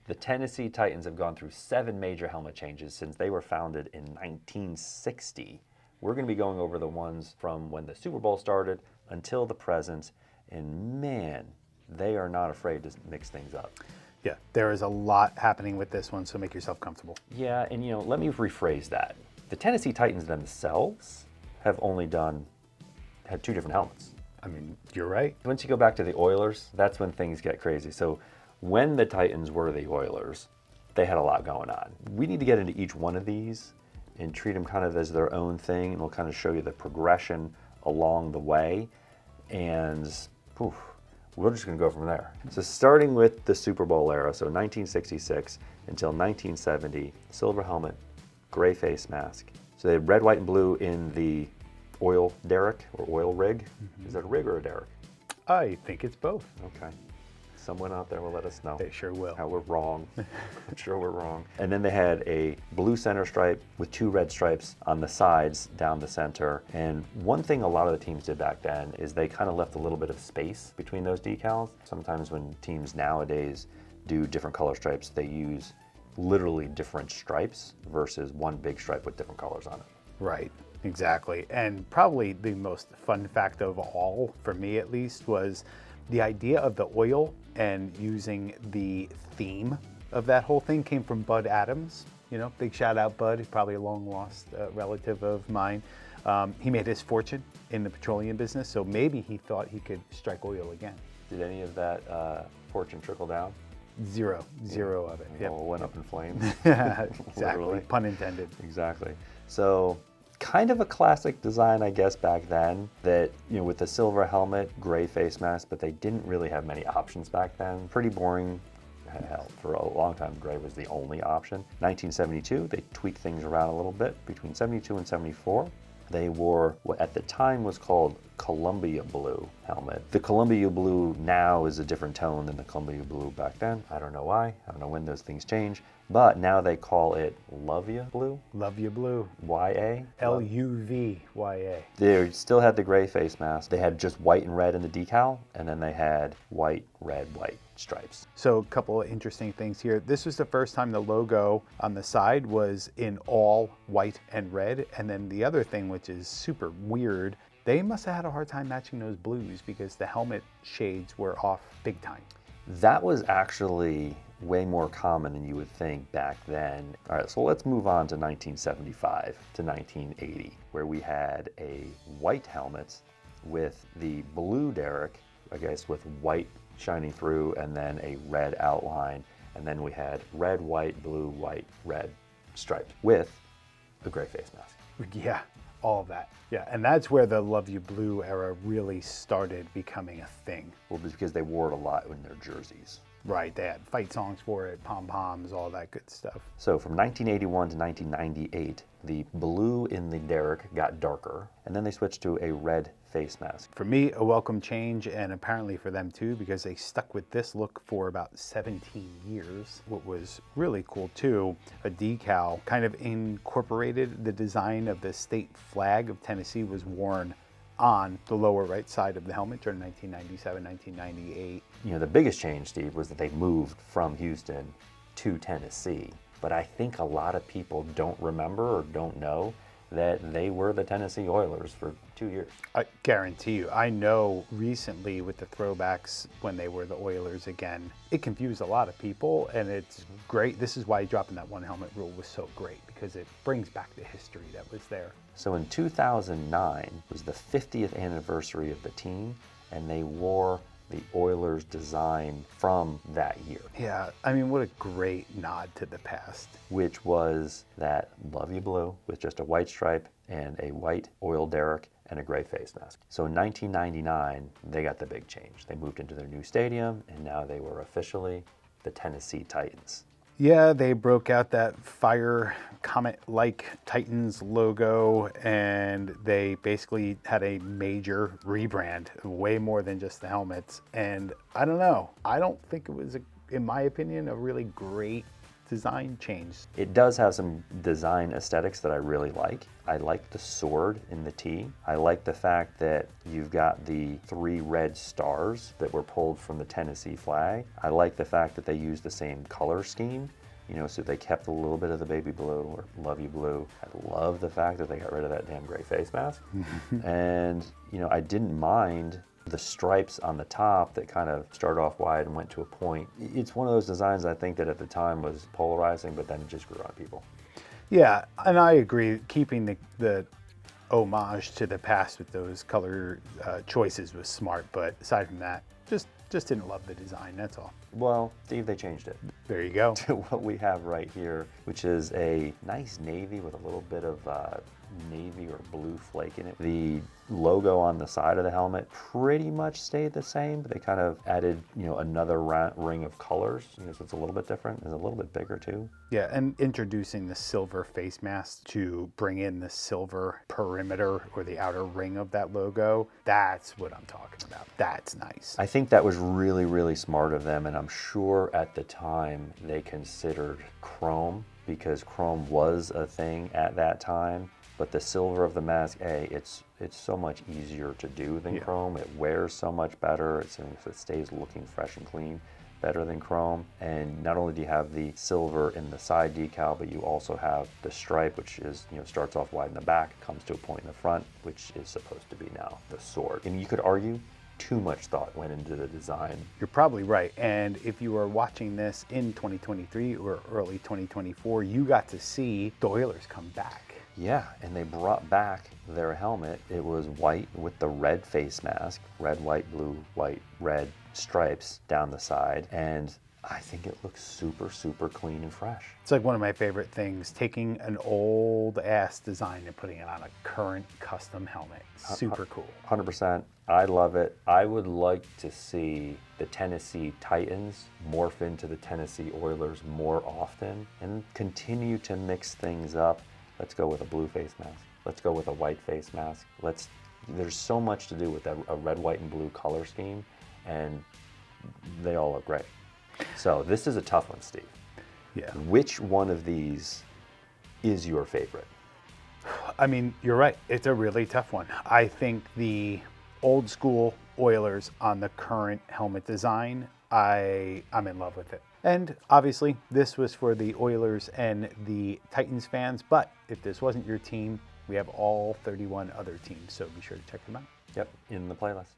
The Tennessee Titans have gone through 7 major helmet changes since they were founded in 1960. We're going to be going over the ones from when the Super Bowl started until the present, and man, they are not afraid to mix things up. Yeah, there is a lot happening with this one, so make yourself comfortable. Yeah, and let me rephrase that. The Tennessee Titans themselves have only had 2 different helmets. I mean, you're right. Once you go back to the Oilers, that's when things get crazy. So when the Titans were the Oilers, they had a lot going on. We need to get into each one of these and treat them kind of as their own thing, and we'll kind of show you the progression along the way. And we're just going to go from there. So starting with the Super Bowl era, so 1966 until 1970, silver helmet, gray face mask. So they had red, white, and blue in the oil derrick or oil rig. Is that a rig or a derrick? I think it's both. Okay. Someone out there will let us know. They sure will. How we're wrong. I'm sure we're wrong. And then they had a blue center stripe with 2 red stripes on the sides down the center. And one thing a lot of the teams did back then is they kind of left a little bit of space between those decals. Sometimes when teams nowadays do different color stripes, they use literally different stripes versus one big stripe with different colors on it. Right, exactly. And probably the most fun fact of all, for me at least, was the idea of the oil and using the theme of that whole thing came from Bud Adams. Big shout out Bud, he's probably a long lost relative of mine. He made his fortune in the petroleum business, so maybe he thought he could strike oil again. Did any of that fortune trickle down? Zero of it. It all went up in flames. Exactly, pun intended. Exactly. So kind of a classic design, I guess, back then, that, with the silver helmet, gray face mask, but they didn't really have many options back then. Pretty boring. Hell, for a long time, gray was the only option. 1972, they tweaked things around a little bit. Between 72 and 74, they wore what at the time was called Columbia blue helmet. The Columbia blue now is a different tone than the Columbia blue back then. I don't know why. I don't know when those things change. But now they call it Luvia blue. Luvia blue. Y-A? L-U-V-Y-A. They still had the gray face mask. They had just white and red in the decal, and then they had white, red, white stripes. So a couple of interesting things here. This was the first time the logo on the side was in all white and red. And then the other thing, which is super weird, they must have had a hard time matching those blues because the helmet shades were off big time. That was actually way more common than you would think back then. All right, so let's move on to 1975 to 1980, where we had a white helmet with the blue derrick, I guess with white shining through, and then a red outline. And then we had red, white, blue, white, red stripes with a gray face mask. Yeah, all of that. Yeah, and that's where the Love You Blue era really started becoming a thing. Well, because they wore it a lot in their jerseys. Right, they had fight songs for it, pom-poms, all that good stuff. So from 1981 to 1998, the blue in the derrick got darker, and then they switched to a red face mask. For me, a welcome change, and apparently for them too, because they stuck with this look for about 17 years. What was really cool too, a decal kind of incorporated the design of the state flag of Tennessee was worn on the lower right side of the helmet during 1997, 1998. The biggest change, Steve, was that they moved from Houston to Tennessee. But I think a lot of people don't remember or don't know that they were the Tennessee Oilers for 2 years. I guarantee you, I know recently with the throwbacks when they were the Oilers again, it confused a lot of people, and it's great. This is why dropping that one helmet rule was so great, because it brings back the history that was there. So in 2009 was the 50th anniversary of the team, and they wore the Oilers design from that year. Yeah, I mean, what a great nod to the past. Which was that Love You Blue with just a white stripe and a white oil derrick and a gray face mask. So in 1999, they got the big change. They moved into their new stadium, and now they were officially the Tennessee Titans. Yeah, they broke out that fire comet-like Titans logo, and they basically had a major rebrand, way more than just the helmets. And I don't know, I don't think it was, in my opinion, a really great design change? It does have some design aesthetics that I really like. I like the sword in the T. I like the fact that you've got the 3 red stars that were pulled from the Tennessee flag. I like the fact that they used the same color scheme, you know, so they kept a little bit of the baby blue or love you blue. I love the fact that they got rid of that damn gray face mask. And, you know, I didn't mind the stripes on the top that kind of started off wide and went to a point. It's one of those designs I think that at the time was polarizing, but then it just grew on people. Yeah, and I agree. Keeping the homage to the past with those color choices was smart, but aside from that, just didn't love the design, that's all. Well, Steve, they changed it. There you go. To what we have right here, which is a nice navy with a little bit of navy or blue flake in it. The logo on the side of the helmet pretty much stayed the same, but they kind of added, you know, another ring of colors, you know, so it's a little bit different. It's a little bit bigger too. Yeah, and introducing the silver face mask to bring in the silver perimeter or the outer ring of that logo, that's what I'm talking about. That's nice. I think that was really, really smart of them, and I'm sure at the time they considered chrome, because chrome was a thing at that time. But the silver of the mask, it's so much easier to do than chrome. It wears so much better. It stays looking fresh and clean better than chrome. And not only do you have the silver in the side decal, but you also have the stripe, which is, you know, starts off wide in the back, comes to a point in the front, which is supposed to be now the sword. And you could argue too much thought went into the design. You're probably right. And if you are watching this in 2023 or early 2024, you got to see the Oilers come back. Yeah, and they brought back their helmet. It was white with the red face mask, red, white, blue, white, red stripes down the side. And I think it looks super, super clean and fresh. It's like one of my favorite things, taking an old ass design and putting it on a current custom helmet. Super cool. 100%. I love it. I would like to see the Tennessee Titans morph into the Tennessee Oilers more often and continue to mix things up. Let's go with a blue face mask. Let's go with a white face mask. There's so much to do with a red, white, and blue color scheme, and they all look great. So this is a tough one, Steve. Yeah. Which one of these is your favorite? I mean, you're right. It's a really tough one. I think the old school Oilers on the current helmet design, I'm in love with it. And obviously, this was for the Oilers and the Titans fans, but if this wasn't your team, we have all 31 other teams, so be sure to check them out. Yep, in the playlist.